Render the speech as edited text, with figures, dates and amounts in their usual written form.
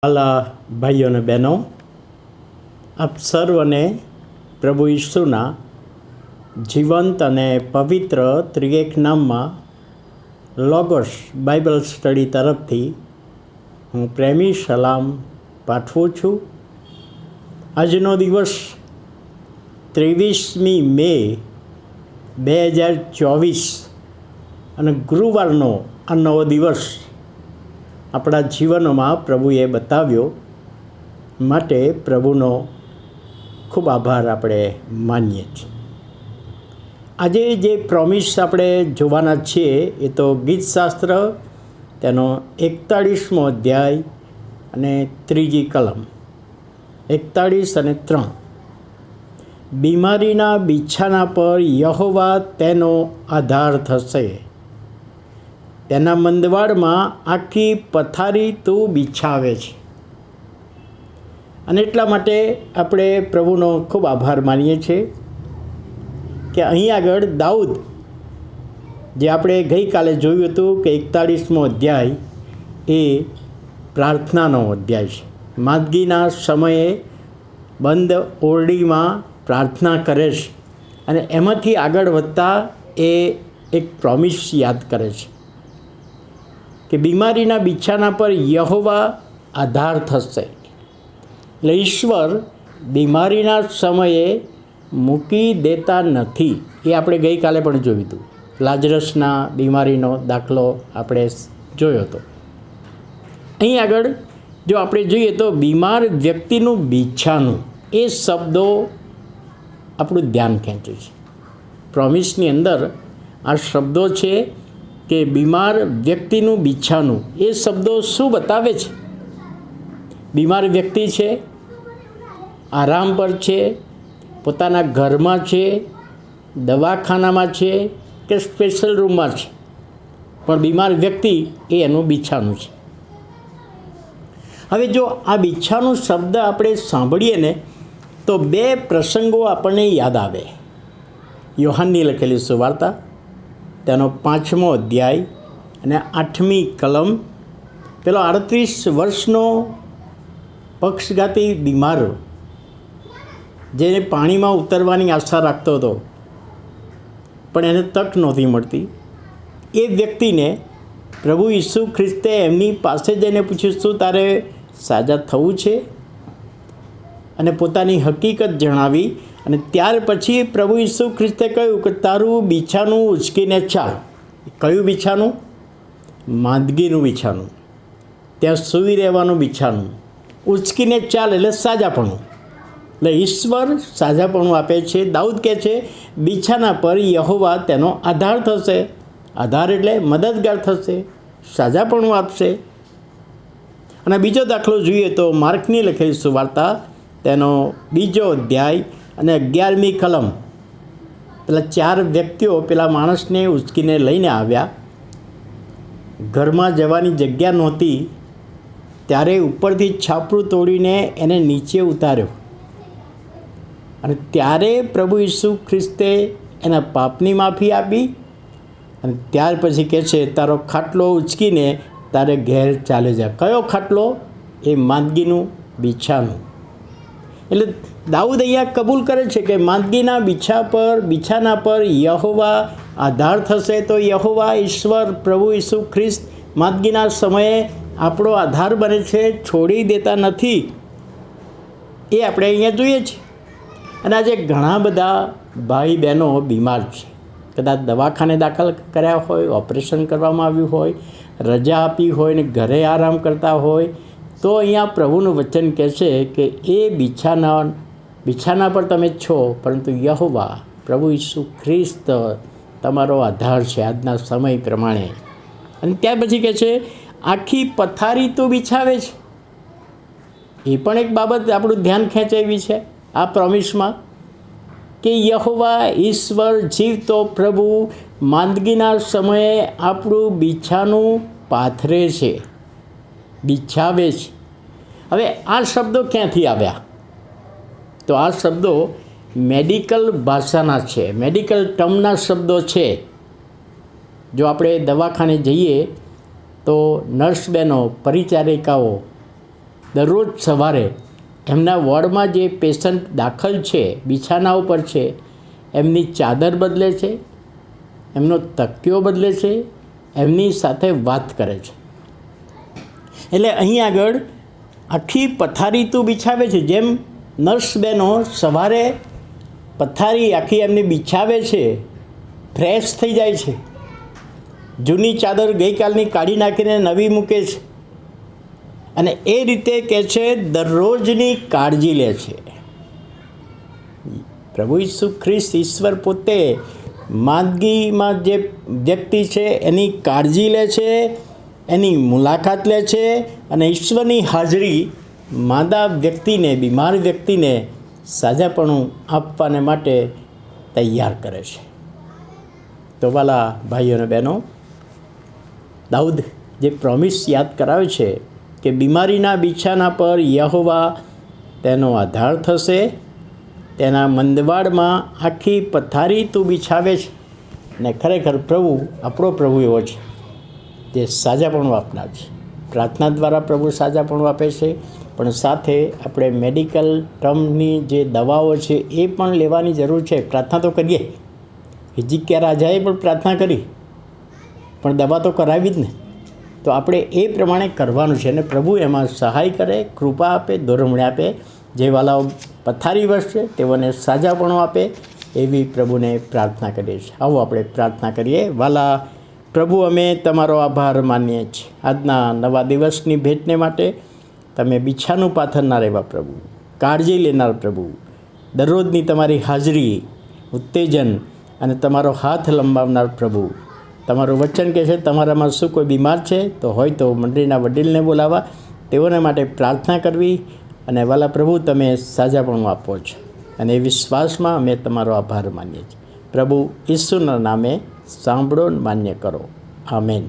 વાલા ભાઈઓ અને બહેનો, આપ સર્વને પ્રભુ ઈસુના જીવંત અને પવિત્ર ત્રિએક નામમાં લોગોસ બાઇબલ સ્ટડી તરફથી હું પ્રેમી સલામ પાઠવું છું. આજનો દિવસ 23મી મે 2024 અને ગુરુવારનો આ નવો દિવસ આપણા જીવનમાં પ્રભુએ બતાવ્યો માટે પ્રભુનો ખૂબ આભાર આપણે માનીએ છીએ. આજે જે પ્રોમિસ આપણે જોવાના છીએ એ તો ગીતશાસ્ત્ર તેનો 41મો અધ્યાય અને 3જી કલમ 41 અને 3. બીમારીના બિછાના પર યહોવા તેનો આધાર થશે, તેના મંદવાડમાં આખી પથારી તું બિછાવે છે. અને એટલા માટે આપણે પ્રભુનો ખૂબ આભાર માનીએ છીએ કે અહીં આગળ દાઉદ, જે આપણે ગઈકાલે જોયું હતું કે 41મો અધ્યાય એ પ્રાર્થનાનો અધ્યાય છે. માંદગીના સમયે બંધ ઓરડીમાં પ્રાર્થના કરે છે અને એમાંથી આગળ વધતા એ એક પ્રોમિસ યાદ કરે છે કે બીમારીના બિછાના પર યહોવા આધાર થશે. એટલે ઈશ્વર બીમારીના સમયે મૂકી દેતા નથી. એ આપણે ગઈકાલે પણ જોયું હતું. લાજરસના બીમારીનો દાખલો આપણે જોયો હતો. અહીં આગળ જો આપણે જોઈએ તો બીમાર વ્યક્તિનું બિછાનું, એ શબ્દો આપણું ધ્યાન ખેંચે છે. પ્રોમિસની અંદર આ શબ્દો છે કે બીમાર વ્યક્તિનું બિછાનું. એ શબ્દો શું બતાવે છે? બીમાર વ્યક્તિ છે, આરામ પર છે, પોતાના ઘરમાં છે, દવાખાનામાં છે કે સ્પેશિયલ રૂમમાં છે, પણ બીમાર વ્યક્તિ એ એનું બિછાનું છે. હવે જો આ બિછાનું શબ્દ આપણે સાંભળીએ ને તો બે પ્રસંગો આપણને યાદ આવે. યોહાનની લખેલી સુવાર્તા તેનો 5મો અધ્યાય અને 8મી કલમ. પેલો 38 વર્ષનો પક્ષઘાતી બીમાર, જેને પાણીમાં ઉતરવાની આશા રાખતો હતો પણ એને તક નહોતી મળતી, એ વ્યક્તિને પ્રભુ ઈસુ ખ્રિસ્તે એમની પાસે જઈને પૂછ્યું, શું તારે સાજા થવું છે? અને પોતાની હકીકત જણાવી. અને ત્યાર પછી પ્રભુ ઈસુ ખ્રિસ્તે કહ્યું કે તારું બિછાનું ઉચકીને ચાલ. કયું બિછાનું? માંદગીનું બિછાનું, ત્યાં સૂઈ રહેવાનું બિછાનું. ઉચકીને ચાલ એટલે સાજાપણું. એટલે ઈશ્વર સાજાપણું આપે છે. દાઉદ કહે છે બિછાના પર યહોવા તેનો આધાર થશે. આધાર એટલે મદદગાર થશે, સાજાપણું આપશે. અને બીજો દાખલો જોઈએ તો માર્કની લખેલી સુવાર્તા તેનો 2જો અધ્યાય અને 11મી કલમ. પેલા 4 વ્યક્તિઓ પેલા માણસને ઉચકીને લઈને આવ્યા. ઘરમાં જવાની જગ્યા નહોતી ત્યારે ઉપરથી છાપરું તોડીને એને નીચે ઉતાર્યો. અને ત્યારે પ્રભુ ઈસુ ખ્રિસ્તે એના પાપની માફી આપી. અને ત્યાર પછી કહે છે તારો ખાટલો ઉચકીને તારે ઘેર ચાલે જા. કયો ખાટલો? એ માંદગીનું બિછાનું. એટલે દાઉદ અહીંયા કબૂલ કરે છે કે માંદગીના બિછાના પર યહોવા આધાર થશે. તો યહોવા ઈશ્વર પ્રભુ ઈસુ ખ્રિસ્ત માંદગીના સમયે આપણો આધાર બને છે, છોડી દેતા નથી. એ આપણે અહીંયા જોઈએ છીએ. અને આજે ઘણા બધા ભાઈ બહેનો બીમાર છે. કદાચ દવાખાને દાખલ કર્યા હોય, ઓપરેશન કરવામાં આવ્યું હોય, રજા આપી હોય ને ઘરે આરામ કરતા હોય, તો અહીંયા પ્રભુનું વચન કહે છે કે એ બિછાના પર તમે છો, પરંતુ યહોવા પ્રભુ ઈસુ ખ્રિસ્ત તમારો આધાર છે આજના સમય પ્રમાણે. અને ત્યાર પછી કહે છે આખી પથારી તો બિછાવે છે. એ પણ એક બાબત આપણું ધ્યાન ખેંચાવી છે આ પ્રોમિસમાં કે યહોવા ઈશ્વર જીવતો પ્રભુ માંદગીના સમયે આપણું બિછાનું પાથરે છે, બિછાવે છે. હવે આ શબ્દો ક્યાંથી આવ્યા? તો આ શબ્દો મેડિકલ ભાષાના છે, મેડિકલ ટર્મના શબ્દો છે. જો આપણે દવાખાને જઈએ તો નર્સ બહેનો, પરિચારિકાઓ દરરોજ સવારે એમના વોર્ડમાં જે પેશન્ટ દાખલ છે, બિછાના ઉપર છે, એમની ચાદર બદલે છે, એમનો તકિયો બદલે છે, એમની સાથે વાત કરે છે. એટલે અહીં આગળ આખી પથારી તું બિછાવે છે. જેમ નર્સ બહેનો સવારે પથારી આખી એમની બિછાવે છે, ફ્રેશ થઈ જાય છે, જૂની ચાદર ગઈકાલની કાઢી નાખીને નવી મૂકે છે, અને એ રીતે કહે છે દરરોજની કાળજી લે છે. પ્રભુ ઈસુ ખ્રિસ્ત ઈશ્વર પોતે માંદગીમાં જે વ્યક્તિ છે એની કાળજી લે છે, એની મુલાકાત લે છે, અને ઈશ્વરની હાજરી માંદા વ્યક્તિને, બીમાર વ્યક્તિને સાજાપણું આપવાને માટે તૈયાર કરે છે. તો વાલા ભાઈઓ અને બહેનો, દાઉદ જે પ્રોમિસ યાદ કરાવે છે કે બીમારીના બિછાના પર યહોવા તેનો આધાર થશે, તેના મંદવાડમાં આખી પથારી તું બિછાવે છે. ને ખરેખર પ્રભુ, આપણો પ્રભુ એવો છે જે સાજાપણું આપનાર છે. પ્રાર્થના દ્વારા પ્રભુ સાજાપણું આપે છે, પણ સાથે આપણે મેડિકલ ટર્મની જે દવાઓ છે એ પણ લેવાની જરૂર છે. પ્રાર્થના તો કરીએ, હિજકિયા રાજાએ પણ પ્રાર્થના કરી, પણ દવા તો કરાવી જ ને. તો આપણે એ પ્રમાણે કરવાનું છે, અને પ્રભુ એમાં સહાય કરે, કૃપા આપે, દોરમણી આપે. જે વાલાઓ પથારી વળશે તેઓને સાજાપણું આપે, એવી પ્રભુને પ્રાર્થના કરીએ છીએ. આવો આપણે પ્રાર્થના કરીએ. વાલા પ્રભુ, અમે તમારો આભાર માનીએ છીએ આજના નવા દિવસની ભેટને માટે. તમે બિછાનું પાથરનાર એવા પ્રભુ, કાળજી લેનાર પ્રભુ, દરરોજની તમારી હાજરી, ઉત્તેજન અને તમારો હાથ લંબાવનાર પ્રભુ. તમારું વચન કહે છે તમારામાં શું કોઈ બીમાર છે તો હોય તો મંડળીના વડીલને બોલાવવા, તેઓને માટે પ્રાર્થના કરવી. અને વાલા પ્રભુ, તમે સાજાપણું આપો છો, અને એ વિશ્વાસમાં અમે તમારો આભાર માનીએ છીએ. પ્રભુ ઈસુના નામે સાંભળો, માન્ય કરો. આમેન.